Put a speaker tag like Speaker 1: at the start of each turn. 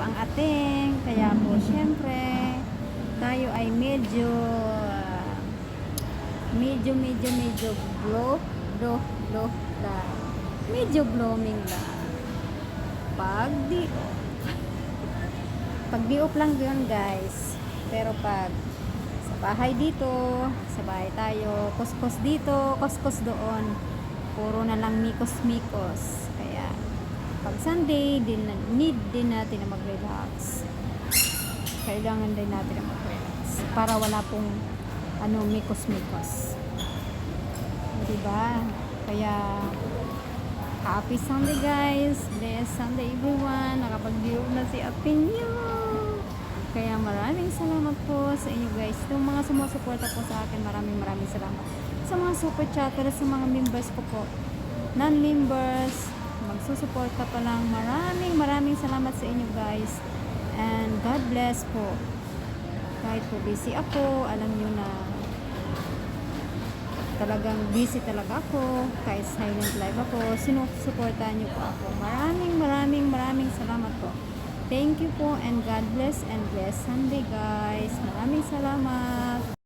Speaker 1: ang ating. Kaya po, syempre, tayo ay medyo glow, lang. Medyo blooming lang. Pag di-off lang yun, guys. Pero pag sa bahay dito, sa bahay tayo, kuskus dito, kuskus doon, puro na lang mikos-mikos. Kaya pag Sunday, need din natin na mag-relax. Kailangan din natin na mag-relax para wala pong mikos-mikos. Diba? Kaya happy Sunday, guys. Blessed Sunday, everyone. Nakapag-view na si Apinyo. Kaya maraming salamat po sa inyo, guys. Itong mga sumusuporta po sa akin, maraming salamat. Sa mga super chatter, sa mga members ko po, non-members, magsusuporta pa lang. Maraming salamat sa inyo, guys. And God bless po. Kahit po busy ako, alam nyo na talagang busy talaga ako. Kahit silent live ako, sinusuportahan nyo po ako. Maraming salamat po. Thank you po and God bless and bless Sunday, guys. Maraming salamat.